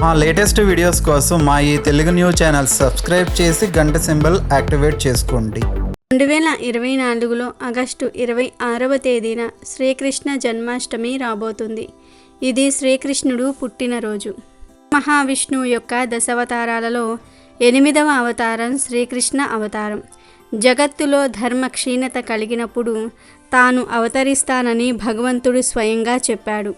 మా latest videos కోసం మా ఈ తెలుగు న్యూస్ ఛానల్ సబ్స్క్రైబ్ చేసి గంట సింబల్ యాక్టివేట్ చేసుకోండి. 2024లో ఆగస్టు 26వ తేదీన శ్రీకృష్ణ జన్మాష్టమి రాబోతుంది. ఇది శ్రీకృష్ణుడు పుట్టినరోజు. మహావిష్ణువు యొక్క దశావతారాలలో 8వ అవతారం శ్రీకృష్ణ అవతారం. జగత్తులో ధర్మ క్షీణత కలిగినప్పుడు తాను అవతరిస్తానని భగవంతుడు స్వయంగా చెప్పాడు.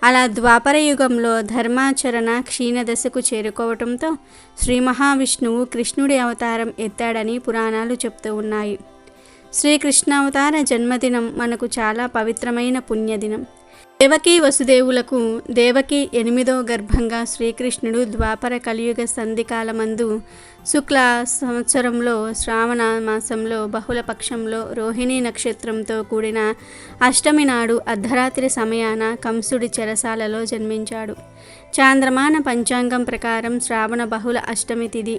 అలా ద్వాపర యుగంలో ధర్మాచరణ క్షీణదశకు చేరుకోవటంతో శ్రీ మహావిష్ణువు కృష్ణుడి అవతారం ఎత్తాడని పురాణాలు చెప్తూ ఉన్నాయి. శ్రీకృష్ణావతార జన్మదినం మనకు చాలా పవిత్రమైన పుణ్యదినం. దేవకీ వసుదేవులకు దేవకి 8వ గర్భంగా శ్రీకృష్ణుడు ద్వాపర కలియుగ సంధికాలమందు శుక్ల సంవత్సరంలో శ్రావణ మాసంలో బహుళ పక్షంలో రోహిణీ నక్షత్రంతో కూడిన అష్టమి నాడు అర్ధరాత్రి సమయాన కంసుడి చెరసాలలో జన్మించాడు. చాంద్రమాన పంచాంగం ప్రకారం శ్రావణ బహుళ అష్టమి తిథి.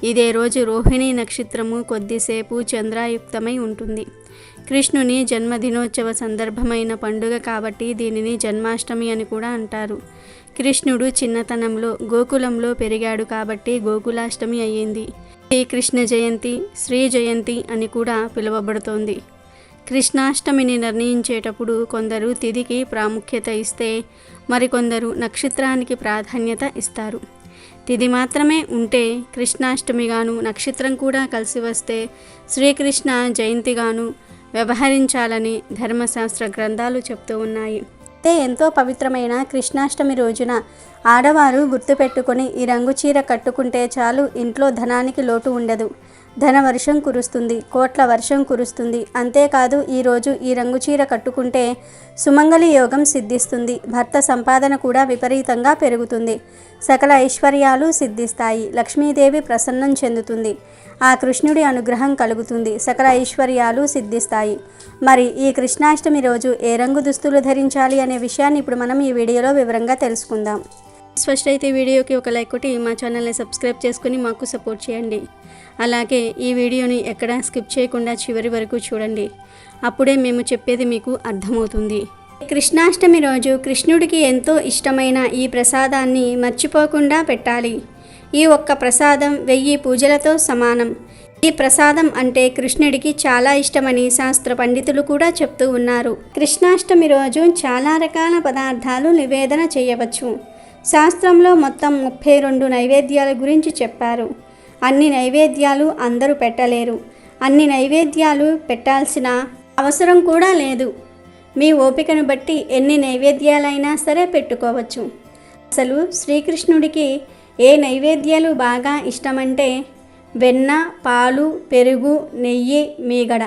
ఇదే రోజు రోహిణీ నక్షత్రము కొద్దిసేపు చంద్రాయుక్తమై ఉంటుంది. కృష్ణుని జన్మదినోత్సవ సందర్భమైన పండుగ కాబట్టి దీనిని జన్మాష్టమి అని కూడా అంటారు. కృష్ణుడు చిన్నతనంలో గోకులంలో పెరిగాడు కాబట్టి గోకులాష్టమి అయ్యింది. ఈ కృష్ణ జయంతి, శ్రీ జయంతి అని కూడా పిలువబడుతోంది. కృష్ణాష్టమిని నిర్ణయించేటప్పుడు కొందరు తిథికి ప్రాముఖ్యత ఇస్తే మరికొందరు నక్షత్రానికి ప్రాధాన్యత ఇస్తారు. తిథి మాత్రమే ఉంటే కృష్ణాష్టమిగాను, నక్షత్రం కూడా కలిసి వస్తే శ్రీకృష్ణ జయంతిగాను వ్యవహరించాలని ధర్మశాస్త్ర గ్రంథాలు చెప్తూ ఉన్నాయి. అయితే ఎంతో పవిత్రమైన కృష్ణాష్టమి రోజున ఆడవారు గుర్తుపెట్టుకొని ఈ రంగు చీర కట్టుకుంటే చాలు, ఇంట్లో ధనానికి లోటు ఉండదు, ధన వర్షం కురుస్తుంది, కోట్ల వర్షం కురుస్తుంది. అంతేకాదు ఈరోజు ఈ రంగు చీర కట్టుకుంటే సుమంగళి యోగం సిద్ధిస్తుంది, భర్త సంపాదన కూడా విపరీతంగా పెరుగుతుంది, సకల ఐశ్వర్యాలు సిద్ధిస్తాయి, లక్ష్మీదేవి ప్రసన్నం చెందుతుంది, ఆ కృష్ణుడి అనుగ్రహం కలుగుతుంది, సకల ఐశ్వర్యాలు సిద్ధిస్తాయి. మరి ఈ కృష్ణాష్టమి రోజు ఏ రంగు దుస్తులు ధరించాలి అనే విషయాన్ని ఇప్పుడు మనం ఈ వీడియోలో వివరంగా తెలుసుకుందాం. ఫస్ట్ అయితే వీడియోకి ఒక లైక్ కొట్టి మా ఛానల్ని సబ్స్క్రైబ్ చేసుకుని మాకు సపోర్ట్ చేయండి. అలాగే ఈ వీడియోని ఎక్కడా స్కిప్ చేయకుండా చివరి వరకు చూడండి, అప్పుడే మేము చెప్పేది మీకు అర్థమవుతుంది. కృష్ణాష్టమి రోజు కృష్ణుడికి ఎంతో ఇష్టమైన ఈ ప్రసాదాన్ని మర్చిపోకుండా పెట్టాలి. ఈ ఒక్క ప్రసాదం 1000 పూజలతో సమానం. ఈ ప్రసాదం అంటే కృష్ణుడికి చాలా ఇష్టమని శాస్త్ర పండితులు కూడా చెప్తూ ఉన్నారు. కృష్ణాష్టమి రోజు చాలా రకాల పదార్థాలు నివేదన చేయవచ్చు. శాస్త్రంలో మొత్తం 32 నైవేద్యాల గురించి చెప్పారు. అన్ని నైవేద్యాలు అందరూ పెట్టలేరు, అన్ని నైవేద్యాలు పెట్టాల్సిన అవసరం కూడా లేదు. మీ ఓపికను బట్టి ఎన్ని నైవేద్యాలైనా సరే పెట్టుకోవచ్చు. అసలు శ్రీకృష్ణుడికి ఏ నైవేద్యాలు బాగా ఇష్టమంటే వెన్న, పాలు, పెరుగు, నెయ్యి, మీగడ.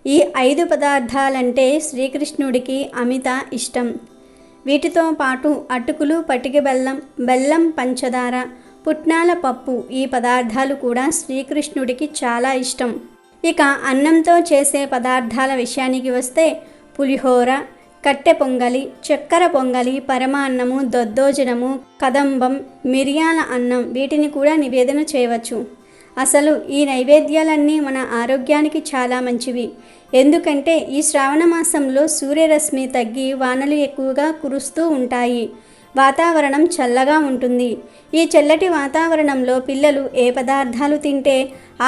ఈ 5 పదార్థాలంటే శ్రీకృష్ణుడికి అమిత ఇష్టం. వీటితో పాటు అటుకులు, పటిక బెల్లం, బెల్లం, పంచదార, పుట్నాల పప్పు ఈ పదార్థాలు కూడా శ్రీకృష్ణుడికి చాలా ఇష్టం. ఇక అన్నంతో చేసే పదార్థాల విషయానికి వస్తే పులిహోర, కట్టె పొంగలి, చక్కెర పొంగలి, పరమాన్నము, దద్దోజనము, కదంబం, మిరియాల అన్నం వీటిని కూడా నివేదన చేయవచ్చు. అసలు ఈ నైవేద్యాలన్నీ మన ఆరోగ్యానికి చాలా మంచివి. ఎందుకంటే ఈ శ్రావణ మాసంలో సూర్యరశ్మి తగ్గి వానలు ఎక్కువగా కురుస్తూ ఉంటాయి. వాతావరణం చల్లగా ఉంటుంది. ఈ చల్లటి వాతావరణంలో పిల్లలు ఏ పదార్థాలు తింటే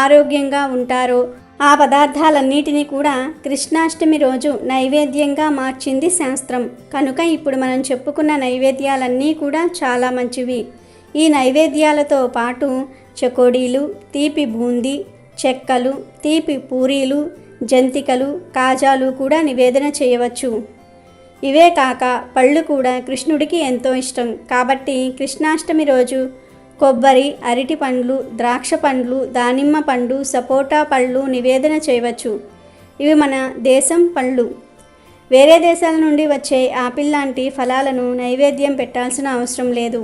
ఆరోగ్యంగా ఉంటారో ఆ పదార్థాలన్నిటినీ కూడా కృష్ణాష్టమి రోజు నైవేద్యంగా మార్చింది శాస్త్రం. కనుక ఇప్పుడు మనం చెప్పుకున్న నైవేద్యాలన్నీ కూడా చాలా మంచివి. ఈ నైవేద్యాలతో పాటు చకోడీలు, తీపి బూందీ, చెక్కలు, తీపి పూరీలు, జంతికలు, కాజాలు కూడా నివేదన చేయవచ్చు. ఇవే కాక పళ్ళు కూడా కృష్ణుడికి ఎంతో ఇష్టం కాబట్టి కృష్ణాష్టమి రోజు కొబ్బరి, అరటి పండ్లు, ద్రాక్ష పండ్లు, దానిమ్మ పండు, సపోటా పళ్ళు నివేదన చేయవచ్చు. ఇవి మన దేశం పళ్ళు. వేరే దేశాల నుండి వచ్చే ఆపిల్ లాంటి ఫలాలను నైవేద్యం పెట్టాల్సిన అవసరం లేదు.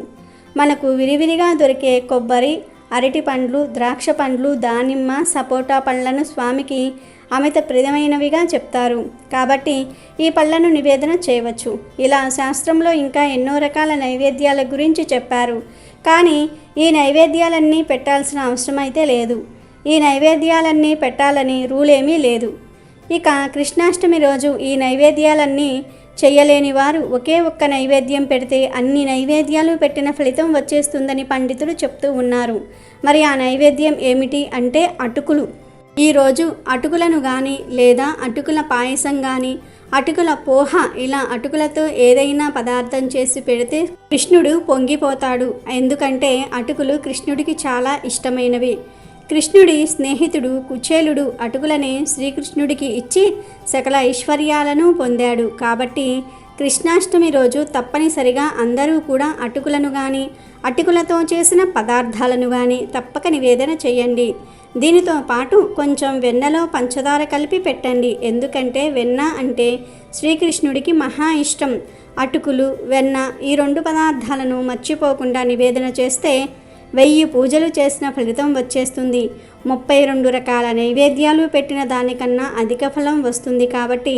మనకు విరివిరిగా దొరికే కొబ్బరి, అరటి పండ్లు, ద్రాక్ష పండ్లు, దానిమ్మ, సపోటా పళ్ళను స్వామికి అమిత ప్రియమైనవిగా చెప్తారు కాబట్టి ఈ పళ్ళను నివేదన చేయవచ్చు. ఇలా శాస్త్రంలో ఇంకా ఎన్నో రకాల నైవేద్యాల గురించి చెప్పారు. కానీ ఈ నైవేద్యాలన్నీ పెట్టాల్సిన అవసరం అయితే లేదు. ఈ నైవేద్యాలన్నీ పెట్టాలని రూల్ ఏమీ లేదు. ఇక కృష్ణాష్టమి రోజు ఈ నైవేద్యాలన్నీ చెయ్యలేని వారు ఒకే ఒక్క నైవేద్యం పెడితే అన్ని నైవేద్యాలు పెట్టిన ఫలితం వచ్చేస్తుందని పండితులు చెప్తూ ఉన్నారు. మరి ఆ నైవేద్యం ఏమిటి అంటే అటుకులు. ఈరోజు అటుకులను కానీ లేదా అటుకుల పాయసం కానీ అటుకుల పోహ ఇలా అటుకులతో ఏదైనా పదార్థం చేసి పెడితే కృష్ణుడు పొంగిపోతాడు. ఎందుకంటే అటుకులు కృష్ణుడికి చాలా ఇష్టమైనవి. కృష్ణుడి స్నేహితుడు కుచేలుడు అటుకులని శ్రీకృష్ణుడికి ఇచ్చి సకల ఐశ్వర్యాలను పొందాడు. కాబట్టి కృష్ణాష్టమి రోజు తప్పనిసరిగా అందరూ కూడా అటుకులను కానీ అటుకులతో చేసిన పదార్థాలను కానీ తప్పక నివేదన చేయండి. దీనితో పాటు కొంచెం వెన్నలో పంచదార కలిపి పెట్టండి. ఎందుకంటే వెన్న అంటే శ్రీకృష్ణుడికి మహా ఇష్టం. అటుకులు వెన్న ఈ 2 పదార్థాలను మర్చిపోకుండా నివేదన చేస్తే 1000 పూజలు చేసిన ఫలితం వచ్చేస్తుంది. 32 రకాల నైవేద్యాలు పెట్టిన దానికన్నా అధిక ఫలం వస్తుంది. కాబట్టి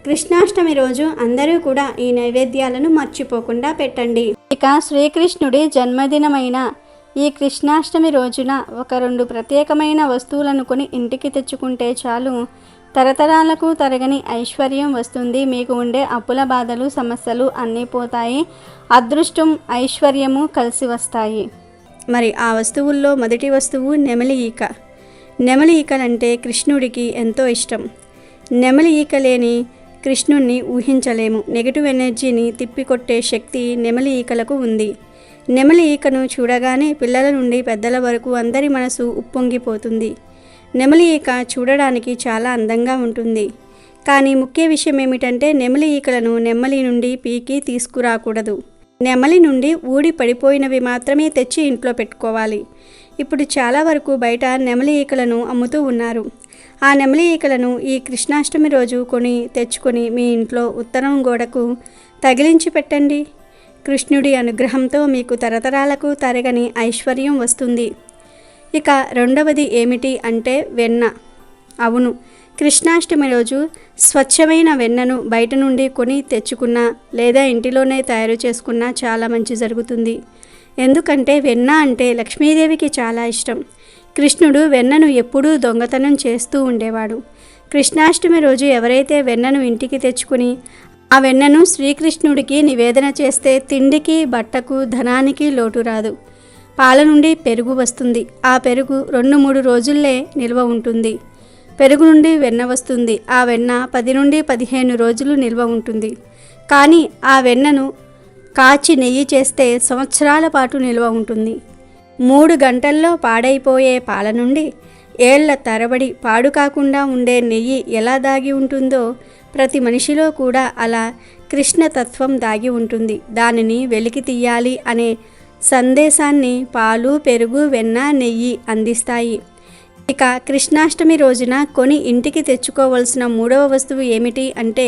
కృష్ణాష్టమి రోజు అందరూ కూడా ఈ నైవేద్యాలను మర్చిపోకుండా పెట్టండి. ఇక శ్రీకృష్ణుడి జన్మదినమైన ఈ కృష్ణాష్టమి రోజున 1-2 ప్రత్యేకమైన వస్తువులను కొని ఇంటికి తెచ్చుకుంటే చాలు, తరతరాలకు తరగని ఐశ్వర్యం వస్తుంది. మీకు ఉండే అప్పుల బాధలు సమస్యలు అన్నీ పోతాయి. అదృష్టం ఐశ్వర్యము కలిసి వస్తాయి. మరి ఆ వస్తువుల్లో మొదటి వస్తువు నెమలి ఈక. నెమలి ఈకలంటే కృష్ణుడికి ఎంతో ఇష్టం. నెమలి ఈక లేని కృష్ణుణ్ణి ఊహించలేము. నెగిటివ్ ఎనర్జీని తిప్పికొట్టే శక్తి నెమలి ఈకలకు ఉంది. నెమలి ఈకను చూడగానే పిల్లల నుండి పెద్దల వరకు అందరి మనసు ఉప్పొంగిపోతుంది. నెమలి ఈక చూడడానికి చాలా అందంగా ఉంటుంది. కానీ ముఖ్య విషయం ఏమిటంటే నెమలి ఈకలను నెమ్మలి నుండి పీకి తీసుకురాకూడదు. నెమలి నుండి ఊడి పడిపోయినవి మాత్రమే తెచ్చి ఇంట్లో పెట్టుకోవాలి. ఇప్పుడు చాలా వరకు బయట నెమలి ఈకలను అమ్ముతూ ఉన్నారు. ఆ నెమలి ఈకలను ఈ కృష్ణాష్టమి రోజు తెచ్చుకొని మీ ఇంట్లో ఉత్తరం గోడకు తగిలించి పెట్టండి. కృష్ణుడి అనుగ్రహంతో మీకు తరతరాలకు తరగని ఐశ్వర్యం వస్తుంది. ఇక రెండవది ఏమిటి అంటే వెన్న. అవును, కృష్ణాష్టమి రోజు స్వచ్ఛమైన వెన్నను బయట నుండి కొని తెచ్చుకున్నా లేదా ఇంటిలోనే తయారు చేసుకున్నా చాలా మంచి జరుగుతుంది. ఎందుకంటే వెన్న అంటే లక్ష్మీదేవికి చాలా ఇష్టం. కృష్ణుడు వెన్నను ఎప్పుడూ దొంగతనం చేస్తూ ఉండేవాడు. కృష్ణాష్టమి రోజు ఎవరైతే వెన్నను ఇంటికి తెచ్చుకుని ఆ వెన్నను శ్రీకృష్ణుడికి నివేదన చేస్తే తిండికి బట్టకు ధనానికి లోటు రాదు. పాల నుండి పెరుగు వస్తుంది. ఆ పెరుగు 2-3 రోజుల్లే నిల్వ ఉంటుంది. పెరుగు నుండి వెన్న వస్తుంది. ఆ వెన్న 10 నుండి 15 రోజులు నిల్వ ఉంటుంది. కానీ ఆ వెన్నను కాచి నెయ్యి చేస్తే సంవత్సరాల పాటు నిల్వ ఉంటుంది. 3 గంటల్లో పాడైపోయే పాల నుండి ఏళ్ల తరబడి పాడు కాకుండా ఉండే నెయ్యి ఎలా దాగి ఉంటుందో ప్రతి మనిషిలో కూడా అలా కృష్ణతత్వం దాగి ఉంటుంది. దానిని వెలికి తీయాలి అనే సందేశాన్ని పాలు, పెరుగు, వెన్న, నెయ్యి అందిస్తాయి. ఇక కృష్ణాష్టమి రోజున కొని ఇంటికి తెచ్చుకోవలసిన 3వ వస్తువు ఏమిటి అంటే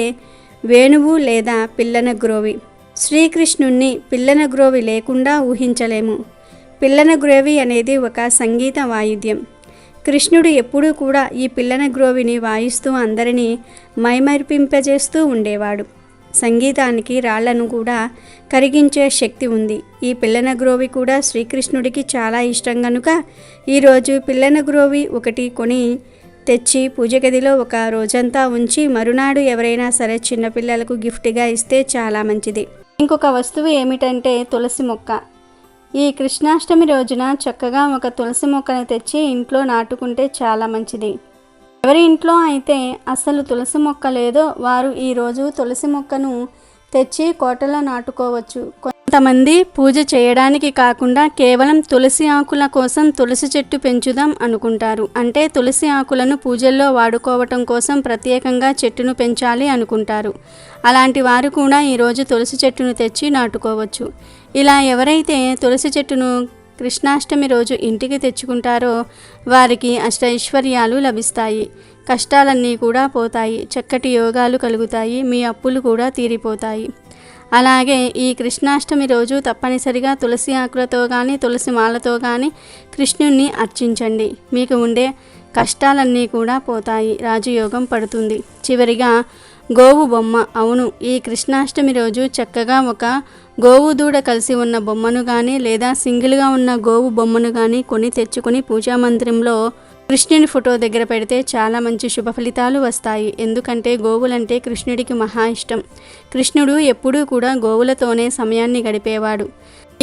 వేణువు లేదా పిల్లన గ్రోవి. శ్రీకృష్ణుణ్ణి పిల్లన గ్రోవి లేకుండా ఊహించలేము. పిల్లన గ్రోవి అనేది ఒక సంగీత వాయిద్యం. కృష్ణుడు ఎప్పుడూ కూడా ఈ పిల్లన గ్రోవిని వాయిస్తూ అందరినీ మైమరిపింపజేస్తూ ఉండేవాడు. సంగీతానికి రాళ్లను కూడా కరిగించే శక్తి ఉంది. ఈ పిల్లన గ్రోవి కూడా శ్రీకృష్ణుడికి చాలా ఇష్టం కనుక ఈరోజు పిల్లన గ్రోవి ఒకటి కొని తెచ్చి పూజ గదిలో ఒక రోజంతా ఉంచి మరునాడు ఎవరైనా సరే చిన్నపిల్లలకు గిఫ్ట్గా ఇస్తే చాలా మంచిది. ఇంకొక వస్తువు ఏమిటంటే తులసి మొక్క. ఈ కృష్ణాష్టమి రోజున చక్కగా ఒక తులసి మొక్కను తెచ్చి ఇంట్లో నాటుకుంటే చాలా మంచిది. ఎవరి ఇంట్లో అయితే అసలు తులసి మొక్క లేదో వారు ఈరోజు తులసి మొక్కను తెచ్చి కోటలో నాటుకోవచ్చు. కొంతమంది పూజ చేయడానికి కాకుండా కేవలం తులసి ఆకుల కోసం తులసి చెట్టు పెంచుదాం అనుకుంటారు. అంటే తులసి ఆకులను పూజల్లో వాడుకోవటం కోసం ప్రత్యేకంగా చెట్టును పెంచాలి అనుకుంటారు. అలాంటి వారు కూడా ఈరోజు తులసి చెట్టును తెచ్చి నాటుకోవచ్చు. ఇలా ఎవరైతే తులసి చెట్టును కృష్ణాష్టమి రోజు ఇంటికి తెచ్చుకుంటారో వారికి అష్టైశ్వర్యాలు లభిస్తాయి. కష్టాలన్నీ కూడా పోతాయి. చక్కటి యోగాలు కలుగుతాయి. మీ అప్పులు కూడా తీరిపోతాయి. అలాగే ఈ కృష్ణాష్టమి రోజు తప్పనిసరిగా తులసి ఆకులతో కానీ తులసి మాలతో కానీ కృష్ణుణ్ణి అర్చించండి. మీకు ఉండే కష్టాలన్నీ కూడా పోతాయి. రాజయోగం పడుతుంది. చివరిగా గోవు బొమ్మ. అవును, ఈ కృష్ణాష్టమి రోజు చక్కగా ఒక గోవు దూడ కలిసి ఉన్న బొమ్మను కానీ లేదా సింగిల్గా ఉన్న గోవు బొమ్మను కానీ కొని తెచ్చుకొని పూజా మందిరంలో కృష్ణుని ఫోటో దగ్గర పెడితే చాలా మంచి శుభ ఫలితాలు వస్తాయి. ఎందుకంటే గోవులంటే కృష్ణుడికి మహా ఇష్టం. కృష్ణుడు ఎప్పుడూ కూడా గోవులతోనే సమయాన్ని గడిపేవాడు.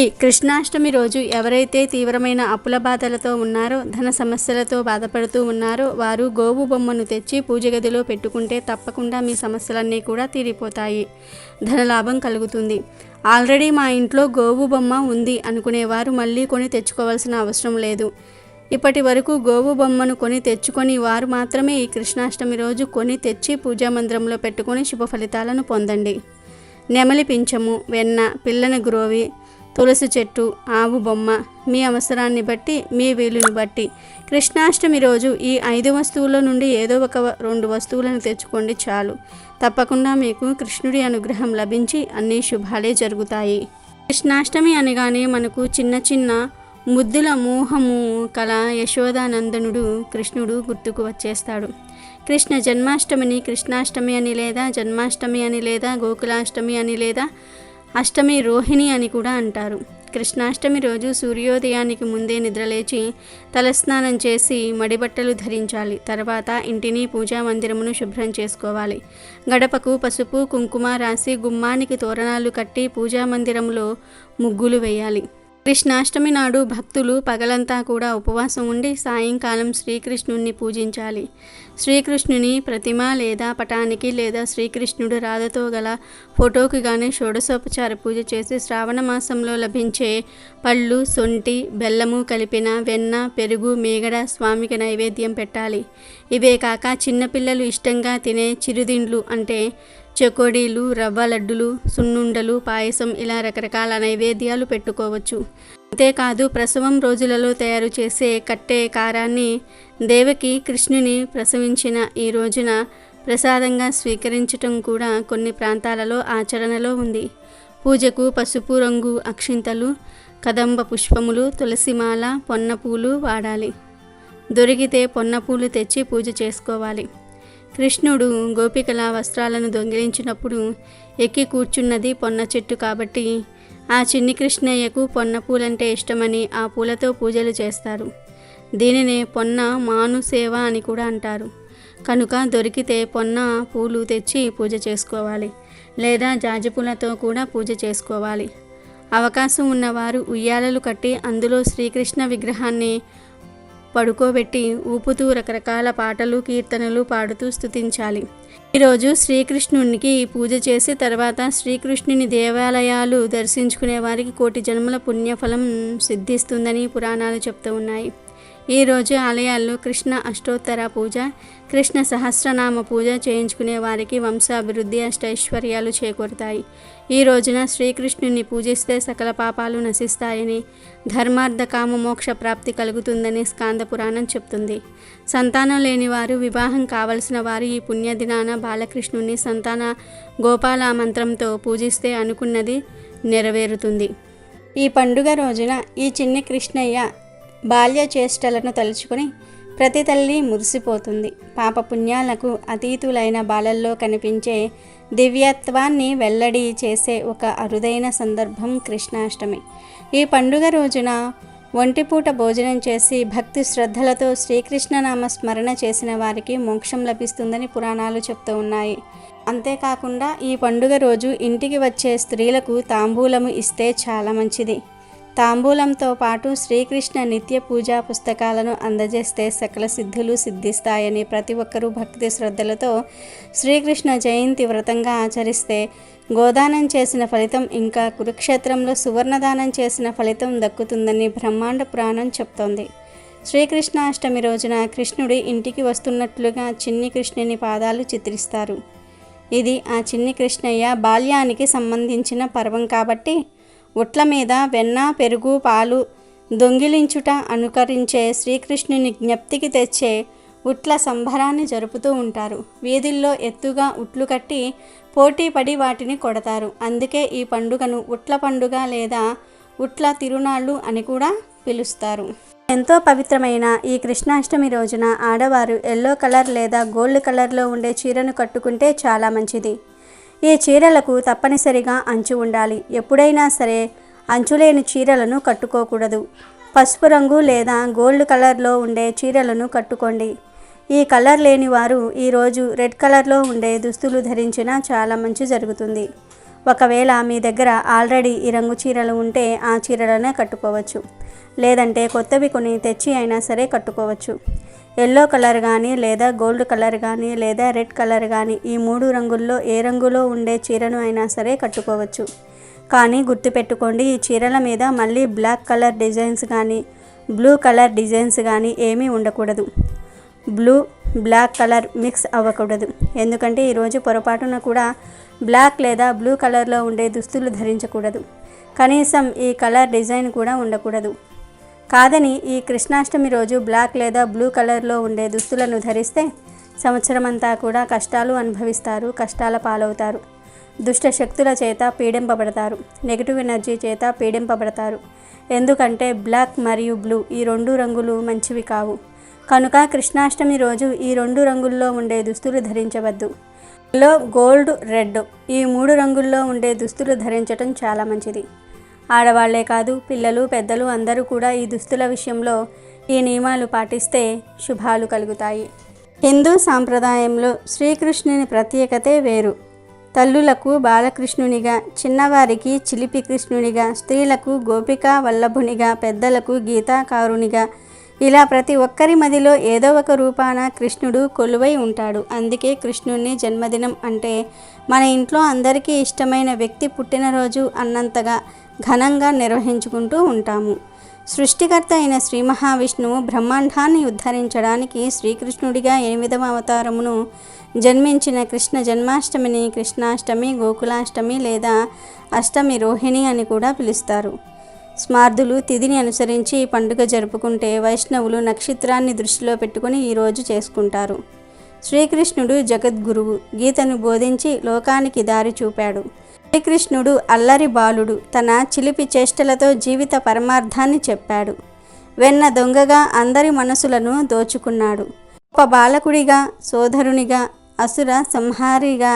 ఈ కృష్ణాష్టమి రోజు ఎవరైతే తీవ్రమైన అప్పుల బాధలతో ఉన్నారో, ధన సమస్యలతో బాధపడుతూ ఉన్నారో వారు గోవు బొమ్మను తెచ్చి పూజ గదిలో పెట్టుకుంటే తప్పకుండా మీ సమస్యలన్నీ కూడా తీరిపోతాయి. ధనలాభం కలుగుతుంది. ఆల్రెడీ మా ఇంట్లో గోవు బొమ్మ ఉంది అనుకునేవారు మళ్ళీ కొని తెచ్చుకోవాల్సిన అవసరం లేదు. ఇప్పటి వరకు గోవు బొమ్మను కొని తెచ్చుకొని వారు మాత్రమే ఈ కృష్ణాష్టమి రోజు కొని తెచ్చి పూజా మందిరంలో పెట్టుకొని శుభ ఫలితాలను పొందండి. నెమలి పింఛము, వెన్న, పిల్లన గ్రోవి, తులసి చెట్టు, ఆవు బొమ్మ మీ అవసరాన్ని బట్టి, మీ వీలుని బట్టి కృష్ణాష్టమి రోజు ఈ 5 వస్తువుల నుండి ఏదో ఒక 2 వస్తువులను తెచ్చుకోండి చాలు. తప్పకుండా మీకు కృష్ణుడి అనుగ్రహం లభించి అన్ని శుభాలే జరుగుతాయి. కృష్ణాష్టమి అనగానే మనకు చిన్న చిన్న ముద్దుల మోహము కల యశోదానందనుడు కృష్ణుడు గుర్తుకు వచ్చేస్తాడు. కృష్ణ జన్మాష్టమిని కృష్ణాష్టమి అని లేదా జన్మాష్టమి అని లేదా గోకులాష్టమి అని లేదా అష్టమి రోహిణి అని కూడా అంటారు. కృష్ణాష్టమి రోజు సూర్యోదయానికి ముందే నిద్రలేచి తలస్నానం చేసి మడిబట్టలు ధరించాలి. తర్వాత ఇంటిని పూజా మందిరమును శుభ్రం చేసుకోవాలి. గడపకు పసుపు కుంకుమ రాసి గుమ్మానికి తోరణాలు కట్టి పూజా మందిరంలో ముగ్గులు వేయాలి. కృష్ణాష్టమి నాడు భక్తులు పగలంతా కూడా ఉపవాసం ఉండి సాయంకాలం శ్రీకృష్ణుణ్ణి పూజించాలి. శ్రీకృష్ణుని ప్రతిమ లేదా పటానికి లేదా శ్రీకృష్ణుడు రాధతో గల ఫోటోకి కానీ షోడశోపచార పూజ చేసి శ్రావణ మాసంలో లభించే పళ్ళు, సొంటి, బెల్లము కలిపిన వెన్న, పెరుగు, మీగడ స్వామికి నైవేద్యం పెట్టాలి. ఇవే కాక చిన్నపిల్లలు ఇష్టంగా తినే చిరుదిండ్లు అంటే చెకోడీలు, రవ్వ లడ్డులు, సున్నుండలు, పాయసం ఇలా రకరకాల నైవేద్యాలు పెట్టుకోవచ్చు. అంతేకాదు ప్రసవం రోజులలో తయారు చేసే కట్టే కారాన్ని దేవకి కృష్ణుని ప్రసవించిన ఈ రోజున ప్రసాదంగా స్వీకరించటం కూడా కొన్ని ప్రాంతాలలో ఆచరణలో ఉంది. పూజకు పసుపు రంగు అక్షింతలు, కదంబ పుష్పములు, తులసిమాల, పొన్నపూలు వాడాలి. దొరికితే పొన్నపూలు తెచ్చి పూజ చేసుకోవాలి. కృష్ణుడు గోపికల వస్త్రాలను దొంగిలించినప్పుడు ఎక్కి కూర్చున్నది పొన్న చెట్టు కాబట్టి ఆ చిన్ని కృష్ణయ్యకు పొన్న పూలంటే ఇష్టమని ఆ పూలతో పూజలు చేస్తారు. దీనినే పొన్న మాను సేవ అని కూడా అంటారు. కనుక దొరికితే పొన్న పూలు తెచ్చి పూజ చేసుకోవాలి. లేదా జాజిపూలతో కూడా పూజ చేసుకోవాలి. అవకాశం ఉన్నవారు ఉయ్యాలలు కట్టి అందులో శ్రీకృష్ణ విగ్రహాన్ని పడుకోబెట్టి ఊపుతూ రకరకాల పాటలు, కీర్తనలు పాడుతూ స్తుతించాలి. ఈరోజు శ్రీకృష్ణునికి పూజ చేసి తర్వాత శ్రీకృష్ణుని దేవాలయాలు దర్శించుకునే వారికి 1,000,000 జన్మల పుణ్యఫలం సిద్ధిస్తుందని పురాణాలు చెప్తూ ఉన్నాయి. ఈరోజు ఆలయాల్లో కృష్ణ అష్టోత్తర పూజ, కృష్ణ సహస్రనామ పూజ చేయించుకునే వారికి వంశాభివృద్ధి, అష్టైశ్వర్యాలు చేకూరుతాయి. ఈ రోజున శ్రీకృష్ణుని పూజిస్తే సకల పాపాలు నశిస్తాయని, ధర్మార్థ కామ మోక్ష ప్రాప్తి కలుగుతుందని స్కాంద పురాణం చెప్తుంది. సంతానం లేని వారు, వివాహం కావలసిన వారు ఈ పుణ్యదినాన బాలకృష్ణుని సంతాన గోపాల మంత్రంతో పూజిస్తే అనుకున్నది నెరవేరుతుంది. ఈ పండుగ రోజున ఈ చిన్ని కృష్ణయ్య బాల్య చేష్టలను తలుచుకొని ప్రతి తల్లి మురిసిపోతుంది. పాపపుణ్యాలకు అతీతులైన బాలల్లో కనిపించే దివ్యత్వాన్ని వెల్లడి చేసే ఒక అరుదైన సందర్భం కృష్ణాష్టమి. ఈ పండుగ రోజున ఒంటిపూట భోజనం చేసి భక్తి శ్రద్ధలతో శ్రీకృష్ణనామ స్మరణ చేసిన వారికి మోక్షం లభిస్తుందని పురాణాలు చెప్తూ ఉన్నాయి. అంతేకాకుండా ఈ పండుగ రోజు ఇంటికి వచ్చే స్త్రీలకు తాంబూలము ఇస్తే చాలా మంచిది. తాంబూలంతో పాటు శ్రీకృష్ణ నిత్య పూజా పుస్తకాలను అందజేస్తే సకల సిద్ధులు సిద్ధిస్తాయని, ప్రతి ఒక్కరూ భక్తి శ్రద్ధలతో శ్రీకృష్ణ జయంతి వ్రతంగా ఆచరిస్తే గోదానం చేసిన ఫలితం, ఇంకా కురుక్షేత్రంలో సువర్ణదానం చేసిన ఫలితం దక్కుతుందని బ్రహ్మాండ పురాణం చెప్తోంది. శ్రీకృష్ణాష్టమి రోజున కృష్ణుడి ఇంటికి వస్తున్నట్లుగా చిన్ని కృష్ణుని పాదాలు చిత్రిస్తారు. ఇది ఆ చిన్ని కృష్ణయ్య బాల్యానికి సంబంధించిన పర్వం కాబట్టి ఉట్ల మీద వెన్న, పెరుగు, పాలు దొంగిలించుట అనుకరించే శ్రీకృష్ణుని జ్ఞప్తికి తెచ్చే ఉట్ల సంబరాన్ని జరుపుతూ ఉంటారు. వీధుల్లో ఎత్తుగా ఉట్లు కట్టి పోటీ పడి వాటిని కొడతారు. అందుకే ఈ పండుగను ఉట్ల పండుగ లేదా ఉట్ల తిరునాళ్ళు అని కూడా పిలుస్తారు. ఎంతో పవిత్రమైన ఈ కృష్ణాష్టమి రోజున ఆడవారు ఎల్లో కలర్ లేదా గోల్డ్ కలర్లో ఉండే చీరను కట్టుకుంటే చాలా మంచిది. ఈ చీరలకు తప్పనిసరిగా అంచు ఉండాలి. ఎప్పుడైనా సరే అంచులేని చీరలను కట్టుకోకూడదు. పసుపు రంగు లేదా గోల్డ్ కలర్లో ఉండే చీరలను కట్టుకోండి. ఈ కలర్ లేని వారు ఈరోజు రెడ్ కలర్లో ఉండే దుస్తులు ధరించినా చాలా మంచి జరుగుతుంది. ఒకవేళ మీ దగ్గర ఆల్రెడీ ఈ రంగు చీరలు ఉంటే ఆ చీరలనే కట్టుకోవచ్చు. లేదంటే కొత్తవి కొని తెచ్చి అయినా సరే కట్టుకోవచ్చు. ఎల్లో కలర్ కానీ లేదా గోల్డ్ కలర్ కానీ లేదా రెడ్ కలర్ కానీ ఈ 3 రంగుల్లో ఏ రంగులో ఉండే చీరను అయినా సరే కట్టుకోవచ్చు. కానీ గుర్తుపెట్టుకోండి, ఈ చీరల మీద మళ్ళీ బ్లాక్ కలర్ డిజైన్స్ కానీ బ్లూ కలర్ డిజైన్స్ కానీ ఏమీ ఉండకూడదు. బ్లూ బ్లాక్ కలర్ మిక్స్ అవ్వకూడదు. ఎందుకంటే ఈరోజు పొరపాటున కూడా బ్లాక్ లేదా బ్లూ కలర్లో ఉండే దుస్తులు ధరించకూడదు. కనీసం ఈ కలర్ డిజైన్ కూడా ఉండకూడదు. కాదని ఈ కృష్ణాష్టమి రోజు బ్లాక్ లేదా బ్లూ కలర్లో ఉండే దుస్తులను ధరిస్తే సంవత్సరం అంతా కూడా కష్టాలు అనుభవిస్తారు, కష్టాల పాలవుతారు. దుష్ట శక్తుల చేత పీడింపబడతారు, నెగిటివ్ ఎనర్జీ చేత పీడింపబడతారు. ఎందుకంటే బ్లాక్ మరియు బ్లూ ఈ 2 రంగులు మంచివి కావు. కనుక కృష్ణాష్టమి రోజు ఈ 2 రంగుల్లో ఉండే దుస్తులు ధరించవద్దు. ఎల్లో, గోల్డ్, రెడ్ ఈ 3 రంగుల్లో ఉండే దుస్తులు ధరించడం చాలా మంచిది. ఆడవాళ్లే కాదు, పిల్లలు పెద్దలు అందరూ కూడా ఈ దుస్తుల విషయంలో ఈ నియమాలు పాటిస్తే శుభాలు కలుగుతాయి. హిందూ సాంప్రదాయంలో శ్రీకృష్ణుని ప్రత్యేకతే వేరు. తల్లులకు బాలకృష్ణునిగా, చిన్నవారికి చిలిపి కృష్ణునిగా, స్త్రీలకు గోపికా వల్లభునిగా, పెద్దలకు గీతాకారునిగా ఇలా ప్రతి ఒక్కరి మదిలో ఏదో ఒక రూపాన కృష్ణుడు కొలువై ఉంటాడు. అందుకే కృష్ణుని జన్మదినం అంటే మన ఇంట్లో అందరికీ ఇష్టమైన వ్యక్తి పుట్టినరోజు అన్నంతగా ఘనంగా నిర్వహించుకుంటూ ఉంటాము. సృష్టికర్త అయిన శ్రీ మహావిష్ణువు బ్రహ్మాండాన్ని ఉద్ధరించడానికి శ్రీకృష్ణుడిగా 8వ అవతారమును జన్మించిన కృష్ణ జన్మాష్టమిని కృష్ణాష్టమి, గోకులాష్టమి లేదా అష్టమి రోహిణి అని కూడా పిలుస్తారు. స్మార్దులు తిథిని అనుసరించి ఈ పండుగ జరుపుకుంటే వైష్ణవులు నక్షత్రాన్ని దృష్టిలో పెట్టుకుని ఈరోజు చేసుకుంటారు. శ్రీకృష్ణుడు జగద్గురువు, గీతను బోధించి లోకానికి దారి చూపాడు. శ్రీకృష్ణుడు అల్లరి బాలుడు, తన చిలిపి చేష్టలతో జీవిత పరమార్థాన్ని చెప్పాడు. వెన్న దొంగగా అందరి మనసులను దోచుకున్నాడు. గొప్ప బాలకుడిగా, సోదరునిగా, అసుర సంహారిగా,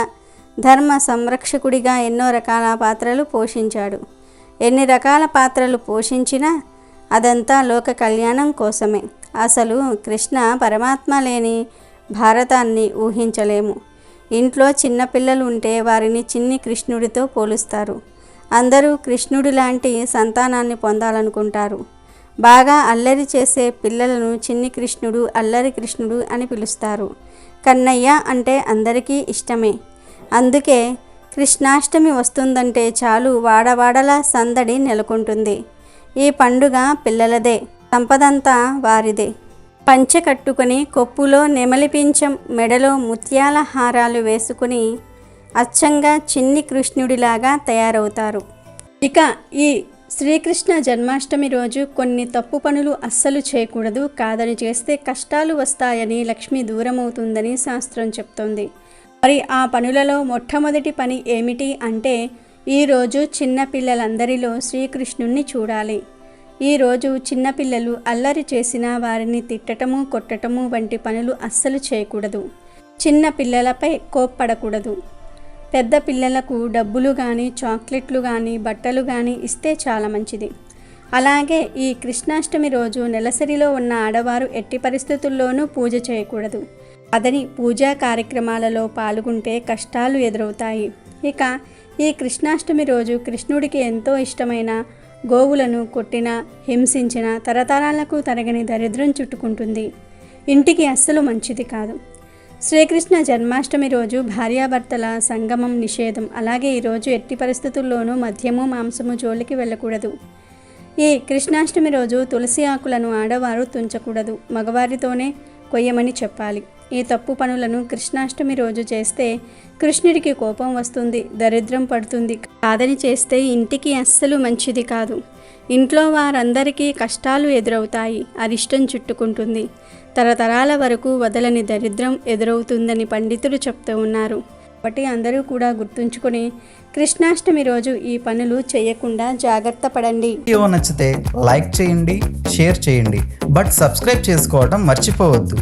ధర్మ సంరక్షకుడిగా ఎన్నో రకాల పాత్రలు పోషించాడు. ఎన్ని రకాల పాత్రలు పోషించినా అదంతా లోక కళ్యాణం కోసమే. అసలు కృష్ణ పరమాత్మ లేని భారతాన్ని ఊహించలేము. ఇంట్లో చిన్నపిల్లలు ఉంటే వారిని చిన్ని కృష్ణుడితో పోలుస్తారు. అందరూ కృష్ణుడి లాంటి సంతానాన్ని పొందాలనుకుంటారు. బాగా అల్లరి చేసే పిల్లలను చిన్ని కృష్ణుడు, అల్లరి కృష్ణుడు అని పిలుస్తారు. కన్నయ్య అంటే అందరికీ ఇష్టమే. అందుకే కృష్ణాష్టమి వస్తుందంటే చాలు వాడవాడలా సందడి నెలకొంటుంది. ఈ పండుగ పిల్లలదే, సంపదంతా వారిదే. పంచె కట్టుకుని కొప్పులో నెమలి పింఛం, మెడలో ముత్యాల హారాలు వేసుకుని అచ్చంగా చిన్ని కృష్ణుడిలాగా తయారవుతారు. ఇక ఈ శ్రీకృష్ణ జన్మాష్టమి రోజు కొన్ని తప్పు పనులు అస్సలు చేయకూడదు. కాదని చేస్తే కష్టాలు వస్తాయని, లక్ష్మి దూరమవుతుందని శాస్త్రం చెప్తోంది. మరి ఆ పనులలో మొట్టమొదటి పని ఏమిటి అంటే ఈరోజు చిన్నపిల్లలందరిలో శ్రీకృష్ణుణ్ణి చూడాలి. ఈరోజు చిన్నపిల్లలు అల్లరి చేసిన వారిని తిట్టటము, కొట్టటము వంటి పనులు అస్సలు చేయకూడదు. చిన్న పిల్లలపై కోప్పడకూడదు. పెద్ద పిల్లలకు డబ్బులు కానీ, చాక్లెట్లు కానీ, బట్టలు కానీ ఇస్తే చాలా మంచిది. అలాగే ఈ కృష్ణాష్టమి రోజు నెలసరిలో ఉన్న ఆడవారు ఎట్టి పరిస్థితుల్లోనూ పూజ చేయకూడదు. అదని పూజా కార్యక్రమాలలో పాల్గొంటే కష్టాలు ఎదురవుతాయి. ఇక ఈ కృష్ణాష్టమి రోజు కృష్ణుడికి ఎంతో ఇష్టమైన గోవులను కొట్టిన, హింసించిన తరతరాలకు తరగని దరిద్రం చుట్టుకుంటుంది. ఇంటికి అస్సలు మంచిది కాదు. శ్రీకృష్ణ జన్మాష్టమి రోజు భార్యాభర్తల సంగమం నిషేధం. అలాగే ఈరోజు ఎట్టి పరిస్థితుల్లోనూ మద్యము, మాంసము జోలికి వెళ్ళకూడదు. ఈ కృష్ణాష్టమి రోజు తులసి ఆకులను ఆడవారు తుంచకూడదు. మగవారితోనే కొయ్యమని చెప్పాలి. ఈ తప్పు పనులను కృష్ణాష్టమి రోజు చేస్తే కృష్ణుడికి కోపం వస్తుంది, దరిద్రం పడుతుంది. కాదని చేస్తే ఇంటికి అస్సలు మంచిది కాదు. ఇంట్లో వారందరికీ కష్టాలు ఎదురవుతాయి, అరిష్టం చుట్టుకుంటుంది. తరతరాల వరకు వదలని దరిద్రం ఎదురవుతుందని పండితులు చెప్తూ ఉన్నారు. కాబట్టి అందరూ కూడా గుర్తుంచుకొని కృష్ణాష్టమి రోజు ఈ పనులు చేయకుండా జాగ్రత్త పడండి. వీడియో నచ్చితే లైక్ చేయండి, షేర్ చేయండి, బట్ సబ్స్క్రైబ్ చేసుకోవడం మర్చిపోవద్దు.